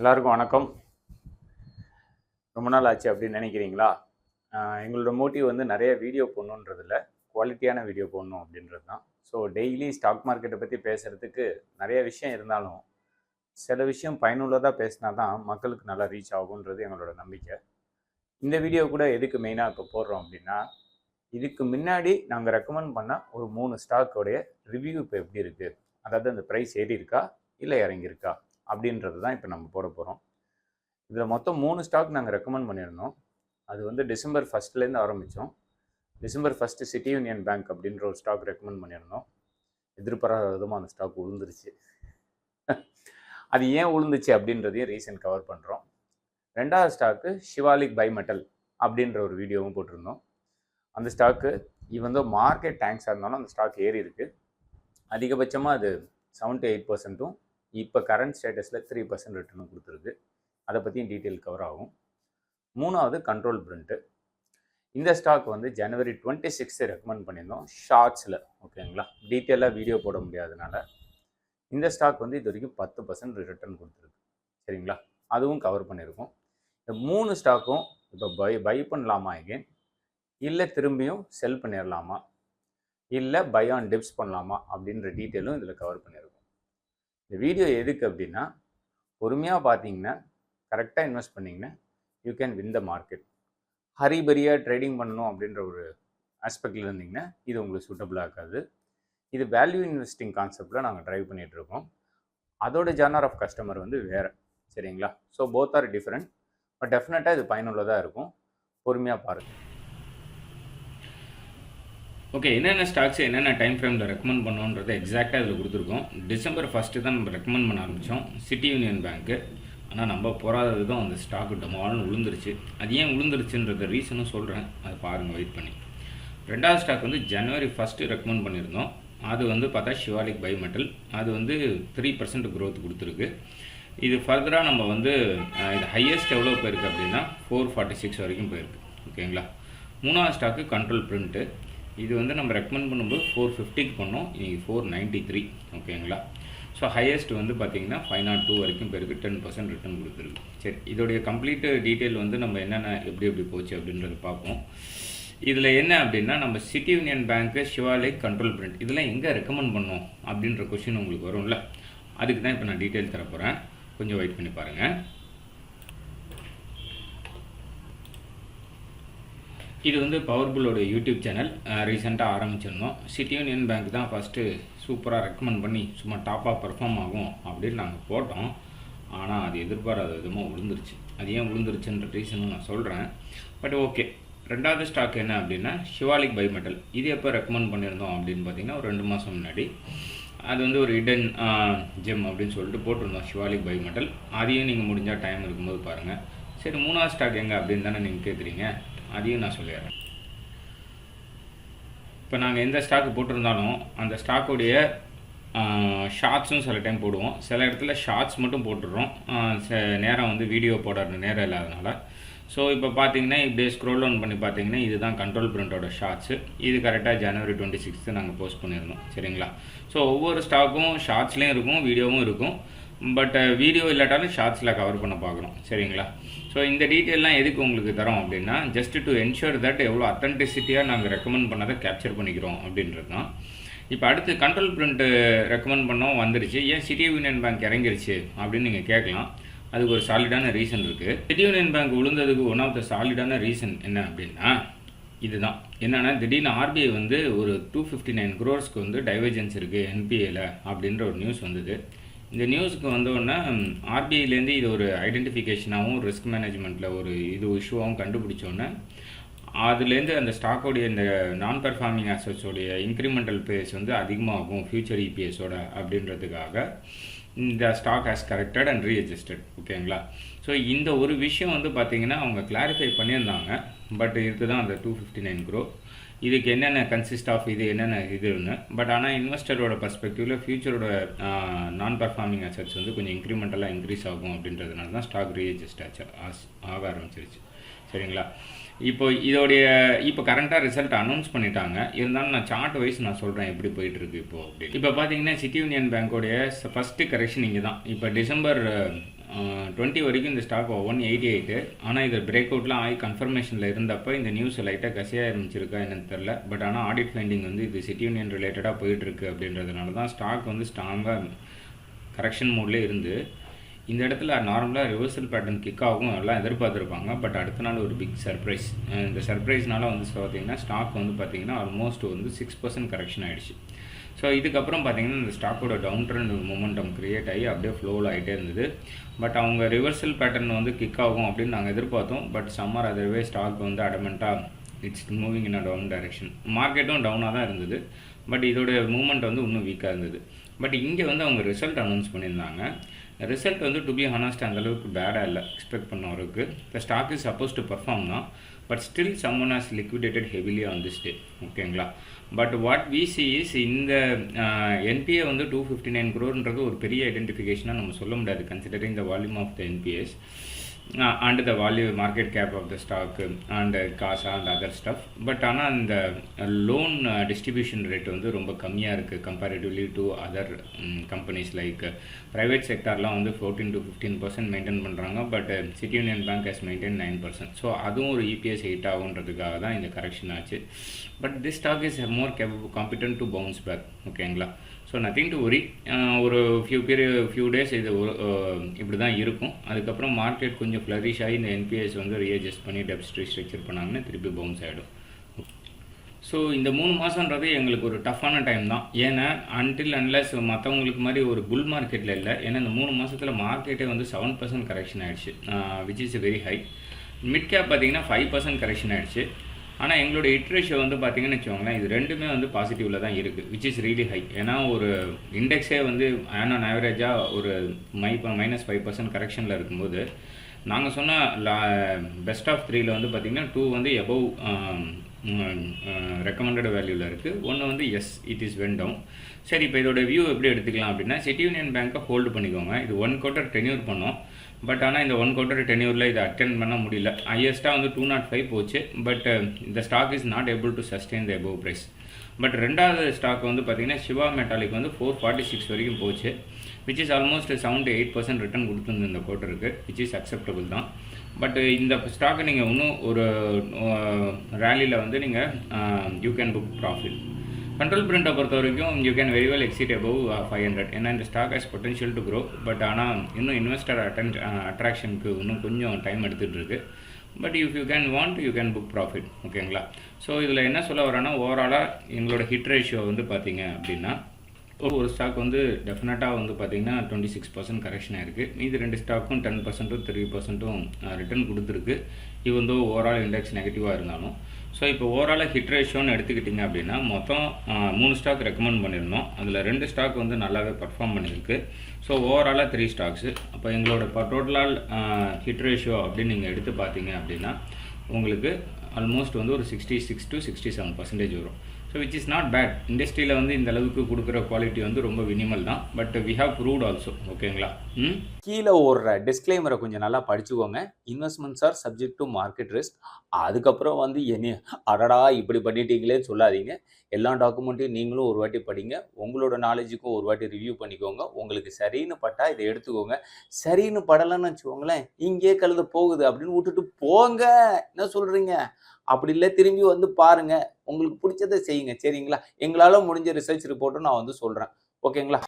எல்லாருக்கும் வணக்கம். ரொம்ப நாள் ஆச்சு அப்படின்னு நினைக்கிறீங்களா? எங்களோட மோட்டிவ் வந்து நிறைய வீடியோ போடணுன்றதில்ல, குவாலிட்டியான வீடியோ போடணும் அப்படின்றது தான். ஸோ டெய்லி ஸ்டாக் மார்க்கெட்டை பற்றி பேசுகிறதுக்கு நிறைய விஷயம் இருந்தாலும், சில விஷயம் பயனுள்ளதாக பேசினா தான் மக்களுக்கு நல்லா ரீச் ஆகுன்றது எங்களோட நம்பிக்கை. இந்த வீடியோ கூட எதுக்கு மெயினாக இப்போ போடுறோம் அப்படின்னா, இதுக்கு முன்னாடி நாங்கள் ரெக்கமெண்ட் பண்ண ஒரு 3 ஸ்டாக்கோடைய ரிவ்யூ இப்போ எப்படி இருக்குது, அதாவது அந்த ப்ரைஸ் ஏறி இருக்கா இல்லை இறங்கியிருக்கா அப்படின்றது தான் இப்போ நம்ம போட போகிறோம். இதில் மொத்தம் 3 ஸ்டாக் நாங்கள் ரெக்கமெண்ட் பண்ணியிருந்தோம். அது வந்து டிசம்பர் 1 ஆரம்பித்தோம். டிசம்பர் 1 சிட்டி யூனியன் பேங்க் அப்படின்ற ஒரு ஸ்டாக் ரெக்கமெண்ட் பண்ணியிருந்தோம். எதிர்பாராத விதமாக அந்த ஸ்டாக் விழுந்துருச்சு. அது ஏன் விழுந்துச்சு அப்படின்றதையும் ரீசன் கவர் பண்ணுறோம். 2வது ஸ்டாக்கு ஷிவாலிக் பைமெட்டல் அப்படின்ற ஒரு வீடியோவும் போட்டிருந்தோம். அந்த ஸ்டாக்கு ஈவன் தோ மார்க்கெட் டேங்க்ஸாக இருந்தாலும் அந்த ஸ்டாக் ஏறி இருக்குது. அதிகபட்சமாக அது 7 to 8% இப்போ கரண்ட் ஸ்டேட்டஸில் 3% ரிட்டர்னும் கொடுத்துருக்கு. அதை பற்றியும் டீட்டெயில் கவர் ஆகும். 3வது கண்ட்ரோல் பிரிண்ட்டு. இந்த ஸ்டாக் வந்து ஜனவரி 26 ரெக்கமெண்ட் பண்ணியிருந்தோம் ஷார்ட்ஸில். ஓகேங்களா, டீட்டெயிலாக வீடியோ போட முடியாதனால இந்த ஸ்டாக் வந்து இது வரைக்கும் 10% ரிட்டர்ன் கொடுத்துருக்கு. சரிங்களா, அதுவும் கவர் பண்ணியிருக்கோம். இந்த 3 ஸ்டாக்கும் இப்போ பை பண்ணலாமா எகெயின், இல்லை திரும்பியும் செல் பண்ணிடலாமா, இல்லை பை ஆன் டிப்ஸ் பண்ணலாமா அப்படின்ற டீட்டெயிலும் இதில் கவர் பண்ணியிருக்கோம். இந்த வீடியோ எதுக்கு அப்படின்னா, பொறுமையாக பார்த்தீங்கன்னா, கரெக்டாக இன்வெஸ்ட் பண்ணிங்கன்னா you can win the market. ஹரிபரியாக ட்ரேடிங் பண்ணணும் அப்படின்ற ஒரு ஆஸ்பெக்டில் இருந்தீங்கன்னா இது உங்களுக்கு சூட்டபுளாக இருக்காது. இது வேல்யூ இன்வெஸ்டிங் கான்செப்டில் நாங்கள் ட்ரைவ் பண்ணிகிட்ருக்கோம். அதோட ஜானர் ஆஃப் கஸ்டமர் வந்து வேறு. சரிங்களா, so both are different. But டெஃபினட்டாக இது பயனுள்ளதாக இருக்கும். பொறுமையாக பாருங்கள். ஓகே, என்னென்ன ஸ்டாக்ஸ் என்னென்ன டைம் ஃப்ரேமில் ரெக்கமெண்ட் பண்ணோன்றதை எக்ஸாக்டாக இதில் கொடுத்துருக்கோம். டிசம்பர் 1 தான் நம்ம ரெக்கமெண்ட் பண்ண ஆரம்பித்தோம் சிட்டி யூனியன் பேங்க்கு. ஆனால் நம்ம போகாத விதம் அந்த ஸ்டாக்கு டமால்னு விழுந்துருச்சு. அது ஏன் விழுந்துருச்சுன்றத ரீசனும் சொல்கிறேன், அதை பாருங்கள் வெயிட் பண்ணி. 2வது ஸ்டாக் வந்து ஜனவரி 1 ரெக்கமெண்ட் பண்ணியிருந்தோம். அது வந்து பார்த்தா ஷிவாலிக் பைமெட்டல். அது வந்து 3% க்ரோத் கொடுத்துருக்கு. இது ஃபர்தராக நம்ம வந்து இது ஹையஸ்ட் எவ்வளோ போயிருக்கு அப்படின்னா 446 வரைக்கும் போயிருக்கு. ஓகேங்களா. 3வது ஸ்டாக்கு கண்ட்ரோல் பிரிண்ட்டு. இது வந்து நம்ம ரெக்கமெண்ட் பண்ணும்போது 450க்கு பண்ணோம், இன்றைக்கி 493. ஓகேங்களா. ஸோ ஹையஸ்ட் வந்து பார்த்திங்கன்னா 502 வரைக்கும் போயிருக்கு, 10% ரிட்டர்ன் கொடுத்துருக்கு. சரி, இதோடைய கம்ப்ளீட்டு டீட்டெயில் வந்து நம்ம என்னென்ன எப்படி போச்சு அப்படின்றத பார்ப்போம். இதில் என்ன அப்படின்னா, நம்ம சிட்டி யூனியன் பேங்க்கு, ஷிவாலிக், கண்ட்ரோல் பிரிண்ட் இதெல்லாம் எங்கே ரெக்கமெண்ட் பண்ணோம் அப்படின்ற கொஷின் உங்களுக்கு வரும்ல. அதுக்கு தான் இப்போ நான் டீட்டெயில் தரப்போகிறேன். கொஞ்சம் வெயிட் பண்ணி பாருங்கள். இது வந்து பவர்புல்லோட யூடியூப் சேனல் ரீசெண்டாக ஆரம்பிச்சிருந்தோம். சிட்டி யூனியன் பேங்க் தான் ஃபஸ்ட்டு சூப்பராக ரெக்கமெண்ட் பண்ணி சும்மா டாப்பாக பர்ஃபார்ம் ஆகும் அப்படின்னு நாங்கள் போட்டோம். ஆனால் அது எதிர்பாராத விதமாக விழுந்துருச்சு. அது ஏன் விழுந்துருச்சுன்ற ரீசனும் நான் சொல்கிறேன். பட் ஓகே, 2வது ஸ்டாக் என்ன அப்படின்னா ஷிவாலிக் பைமெட்டல். இது எப்போ ரெக்கமெண்ட் பண்ணியிருந்தோம் அப்படின்னு பார்த்தீங்கன்னா ஒரு 2 மாதம் முன்னாடி. அது வந்து ஒரு ஹிடன் ஜெம் அப்படின்னு சொல்லிட்டு போட்டிருந்தோம் ஷிவாலிக் பைமெட்டல். அதையும் நீங்கள் முடிஞ்சால் டைம் இருக்கும்போது பாருங்கள். சரி, 3வது ஸ்டாக் எங்கே அப்படின்னு தானே நீங்கள் கேட்குறீங்க, அதையும் நான் சொல்லிடுறேன். இப்போ நாங்கள் எந்த ஸ்டாக்கு போட்டிருந்தாலும் அந்த ஸ்டாக்குடைய ஷார்ட்ஸும் சில டைம் போடுவோம். சில இடத்துல ஷார்ட்ஸ் மட்டும் போட்டுடுறோம், நேரம் வந்து வீடியோ போடுற நேரம் இல்லாதனால. ஸோ இப்போ பார்த்தீங்கன்னா இப்படியே ஸ்க்ரோல் டவுன் பண்ணி பார்த்தீங்கன்னா இதுதான் கண்ட்ரோல் பிரிண்டோட ஷார்ட்ஸு. இது கரெக்டாக ஜனவரி 26 நாங்கள் போஸ்ட் பண்ணியிருந்தோம். சரிங்களா. ஸோ ஒவ்வொரு ஸ்டாக்கும் ஷார்ட்ஸ்லேயும் இருக்கும், வீடியோவும் இருக்கும். பட் வீடியோ இல்லாட்டாலும் ஷார்ட்ஸில் கவர் பண்ண பார்க்குறோம். சரிங்களா. ஸோ இந்த டீட்டெயிலாம் எதுக்கு உங்களுக்கு தரோம் அப்படின்னா, ஜஸ்ட் டு என்ஷூர் தட் எவ்வளோ அத்தன்டிசிட்டியாக நாங்கள் ரெக்கமெண்ட் பண்ணதை கேப்சர் பண்ணிக்கிறோம் அப்படின்றது தான். இப்போ அடுத்து கண்ட்ரோல் பிரிண்ட்டு ரெக்கமெண்ட் பண்ணோம் வந்துருச்சு. ஏன் சிட்டி யூனியன் பேங்க் இறங்கிருச்சு அப்படின்னு நீங்கள் கேட்கலாம். அதுக்கு ஒரு சாலிடான ரீசன் இருக்குது. சிட்டி யூனியன் பேங்க் விழுந்ததுக்கு ஒன் ஆஃப் த சாலிடான ரீசன் என்ன அப்படின்னா இதுதான். என்னென்னா, திடீர்னு ஆர்பிஐ வந்து ஒரு 259 crores வந்து டைவர்ஜென்ஸ் இருக்குது என்பிஏல அப்படின்ற ஒரு நியூஸ் வந்தது. இந்த நியூஸுக்கு வந்தோடனே ஆர்பிஐலேருந்து இது ஒரு ஐடென்டிஃபிகேஷனாகவும் ரிஸ்க் மேனேஜ்மெண்ட்டில் ஒரு இஷ்யூவாகவும் கண்டுபிடிச்சோன்னே அதுலேருந்து அந்த ஸ்டாக்கோடைய இந்த நான் பெர்ஃபார்மிங் அசட்ஸோடைய இன்க்ரிமெண்டல் பேஸ் வந்து அதிகமாகும் ஃபியூச்சர் இபிஎஸோட அப்படின்றதுக்காக இந்த ஸ்டாக் ஹேஸ் கரெக்டட் அண்ட் ரீஅட்ஜஸ்டட். ஓகேங்களா. ஸோ இந்த ஒரு விஷயம் வந்து பார்த்திங்கன்னா அவங்க கிளாரிஃபை பண்ணியிருந்தாங்க. பட் இதுதான் அந்த 259 crore. இதுக்கு என்னென்ன கன்சிஸ்ட் ஆஃப் இது என்னென்ன இதுன்னு. பட் ஆனால் இன்வெஸ்டரோட பர்ஸ்பெக்டிவில் ஃபியூச்சரோட நான் பர்ஃபார்மிங் அசட்ஸ் வந்து கொஞ்சம் இன்க்ரிமெண்டலாக இன்க்ரீஸ் ஆகும் அப்படின்றதுனால தான் ஸ்டாக் ரீஅட்ஜஸ்ட் ஆக ஆரம்பிச்சிருச்சு. சரிங்களா. இப்போ கரண்ட்டாக ரிசல்ட் அனௌன்ஸ் பண்ணிட்டாங்க. இருந்தாலும் நான் சார்ட் வைஸ் நான் சொல்கிறேன் எப்படி போயிட்டுருக்கு இப்போது அப்படின்னு. இப்போ பார்த்தீங்கன்னா சிட்டி யூனியன் பேங்கோடைய ஃபஸ்ட்டு கரெக்ஷன் இங்கே தான். இப்போ டிசம்பர் 20 வரைக்கும் இந்த ஸ்டாக் 188. ஆனால் இது பிரேக் அவுட்லாம் ஆகி கன்ஃபர்மேஷனில் இருந்தப்போ இந்த நியூஸ் லைட்டாக கசியாக இருந்துச்சிருக்கா என்னன்னு தெரில. பட் ஆனால் ஆடிட் ஃபைண்டிங் வந்து இது சிட்டி யூனியன் ரிலேட்டடாக போயிட்டுருக்கு அப்படின்றதுனால தான் ஸ்டாக் வந்து ஸ்ட்ராங்காக கரெக்ஷன் மோட்லேயே இருந்து இந்த இடத்துல நார்மலாக ரிவர்சல் பேட்டர்ன் கிக் ஆகும் எல்லாம் எதிர்பார்த்துருப்பாங்க. பட் அடுத்த நாள் ஒரு பிக் சர்ப்ரைஸ். இந்த சர்ப்ரைஸ்னால வந்து பார்த்தீங்கன்னா ஸ்டாக் வந்து பார்த்திங்கன்னா ஆல்மோஸ்ட் வந்து 6% கரெக்ஷன் ஆகிடுச்சு. ஸோ இதுக்கப்புறம் பார்த்திங்கன்னா இந்த ஸ்டாக்கோட டவுன் ட்ரெண்ட் மொமெண்டம் க்ரியேட் ஆகி அப்படியே ஃப்ளோவில் ஆகிட்டே இருந்தது. பட் அவங்க ரிவர்சல் பேட்டர்ன் வந்து கிக் ஆகும் அப்படின்னு நாங்கள் எதிர்பார்த்தோம். பட் சம்மர் அதர்வே ஸ்டாக் வந்து அடமெண்ட்டாக it's moving in a down direction. மார்க்கெட்டும் டவுனாக தான் இருந்தது. பட் இதோட மூவ்மெண்ட் வந்து இன்னும் வீக்காக இருந்தது. பட் இங்கே வந்து அவங்க ரிசல்ட் அனௌன்ஸ் பண்ணியிருந்தாங்க. ரிசல்ட் வந்து டு பி ஹானஸ்ட் அந்தளவுக்கு பேடாக இல்லை எக்ஸ்பெக்ட் பண்ணவருக்கு. The stock is suppose to perform தான். But still someone has liquidated heavily on this day. ஓகேங்களா. But what we see is இந்த என்பிஏ வந்து 259 crore ஒரு பெரிய ஐடென்டிஃபிகேஷனாக நம்ம சொல்ல முடியாது considering the volume of the NPS and the value market cap of the stock and CASA and other stuff. But ஆனால் இந்த லோன் டிஸ்ட்ரிபியூஷன் ரேட் வந்து ரொம்ப கம்மியாக இருக்குது comparatively to other companies like private செக்டார்லாம் வந்து 14 to 15% மெயின்டைன் பண்ணுறாங்க. But City Union Bank has maintain 9%. So அதுவும் ஒரு இபிஎஸ் 8 ஆகுன்றதுக்காக தான் இந்த கரெக்ஷன் ஆச்சு. But this stock is more competent to bounce back. ஓகேங்களா. So nothing to worry. ஒரு ஃபியூ டேஸ் இது இப்படி தான் இருக்கும். அதுக்கப்புறம் மார்க்கெட் கொஞ்சம் ஃப்ளரிஷ் ஆகி இந்த என்பிஎஸ் வந்து ரீஅட்ஜஸ்ட் பண்ணி டெப்ட் ரீஸ்ட்ரக்சர் பண்ணாங்கன்னா திருப்பி பவுன்ஸ் ஆகிடும். ஸோ இந்த 3 மாதன்றது எங்களுக்கு ஒரு டஃப்பான டைம் தான். ஏன்னா அன்டில் அன்லஸ் மற்றவங்களுக்கு மாதிரி ஒரு புல் மார்க்கெட்டில் இல்லை. ஏன்னா இந்த 3 மாதத்தில் மார்க்கெட்டே வந்து 7% கரெக்ஷன் ஆகிடுச்சு, which is very high. Mid cap பார்த்தீங்கன்னா 5% கரெக்ஷன் ஆகிடுச்சு. ஆனால் எங்களோட ஹிட் ரேஷியோ வந்து பார்த்திங்கன்னு வச்சுக்கோங்களேன், இது ரெண்டுமே வந்து பாசிட்டிவில் தான் இருக்குது, விச் இஸ் ரியலி ஹை. ஏன்னா ஒரு இண்டெக்ஸே வந்து ஆன் ஆவரேஜாக ஒரு -5% கரெக்ஷனில் இருக்கும்போது நாங்கள் சொன்ன பெஸ்ட் ஆஃப் 3ல் வந்து பார்த்திங்கன்னா 2 வந்து எபவ் ரெக்கமெண்டட் வேல்யூவில் இருக்குது, 1 வந்து as it is went down. சரி, இப்போ இதோட வியூ எப்படி எடுத்துக்கலாம் அப்படின்னா, சிட்டி யூனியன் பேங்க்கை ஹோல்டு பண்ணிக்கோங்க. இது 1 quarter டென்யூர் பண்ணோம். பட் ஆனால் இந்த 1 quarter டென்யூரில் இதை அட்டென்ட் பண்ண முடியல. ஹையஸ்ட்டாக வந்து 205 போச்சு. பட் இந்த stock is not able to sustain the above price. But ரெண்டாவது ஸ்டாக் வந்து பார்த்திங்கன்னா சிவா மெட்டாலிக் வந்து 446 வரைக்கும் போச்சு, விச் இஸ் ஆல்மோஸ்ட் 7-8% ரிட்டர்ன் கொடுத்துருந்து இந்த குவார்ட்டருக்கு, விச் இஸ் அக்செப்டபுள் தான். பட் இந்த ஸ்டாக்கை நீங்கள் இன்னும் ஒரு ரேலியில் வந்து நீங்கள் you can book profit. Control பிரிண்டை பொறுத்த வரைக்கும் you can very well exit above 500. ஏன்னா இந்த stock has potential to grow. But ஆனால் இன்னும் இன்வெஸ்டர் அட்ராக்ஷனுக்கு இன்னும் கொஞ்சம் டைம் எடுத்துகிட்டு இருக்கு. But if you can want you can book profit. ஓகேங்களா. ஸோ இதில் என்ன சொல்ல வரேன்னா, ஓவராலாக எங்களோட ஹிட் ரேஷியோ வந்து பார்த்தீங்க அப்படின்னா ஒரு ஸ்டாக் வந்து டெஃபினட்டாக வந்து பார்த்திங்கன்னா 26% கரெக்ஷன் ஆகிருக்கு. மீது 2 ஸ்டாக்கும் 10% 3% ரிட்டர்ன் கொடுத்துருக்கு, ஈவன் தோ ஓவரால் இண்டெக்ஸ் நெகட்டிவாக இருந்தாலும். ஸோ இப்போ ஓவராலாக ஹிட் ரேஷியோன்னு எடுத்துக்கிட்டிங்க அப்படின்னா மொத்தம் 3 ஸ்டாக் ரெக்கமெண்ட் பண்ணியிருந்தோம். அதில் 2 ஸ்டாக் வந்து நல்லாவே பர்ஃபார்ம் பண்ணியிருக்கு. ஸோ ஓவராலாக 3 ஸ்டாக்ஸு. அப்போ எங்களோட டோட்டலால் ஹிட் ரேஷியோ அப்படின்னு நீங்கள் எடுத்து பார்த்தீங்க அப்படின்னா உங்களுக்கு ஆல்மோஸ்ட் வந்து ஒரு 66 to 67% வரும். So which is not bad. இண்டஸ்ட்ரியில் வந்து இந்த அளவுக்கு கொடுக்குற குவாலிட்டி வந்து ரொம்ப மினிமல் தான். But we have proved also. ஓகேங்களா. கீழே ஓடுற டிஸ்க்ளைமரை கொஞ்சம் நல்லா படிச்சுக்கோங்க. Investments are subject to market risk. அதுக்கப்புறம் வந்து என்ன அடடா இப்படி பண்ணிட்டீங்களே சொல்லாதீங்க. எல்லா டாக்குமெண்ட்டையும் நீங்களும் ஒரு வாட்டி படிங்க. உங்களோட நாலேஜுக்கும் ஒரு வாட்டி ரிவ்யூ பண்ணிக்கோங்க. உங்களுக்கு சரின்னு பட்டா இதை எடுத்துக்கோங்க. சரின்னு படலைன்னு வச்சுக்கோங்களேன், இங்கே கழுத போகுது அப்படின்னு விட்டுட்டு போங்க. என்ன சொல்கிறீங்க? அப்படி இல்லை, திரும்பி வந்து பாருங்க, உங்களுக்கு பிடிச்சதை செய்யுங்க. சரிங்களா. எங்களால் முடிஞ்ச ரிசர்ச் ரிப்போர்ட்டும் நான் வந்து சொல்கிறேன். ஓகேங்களா.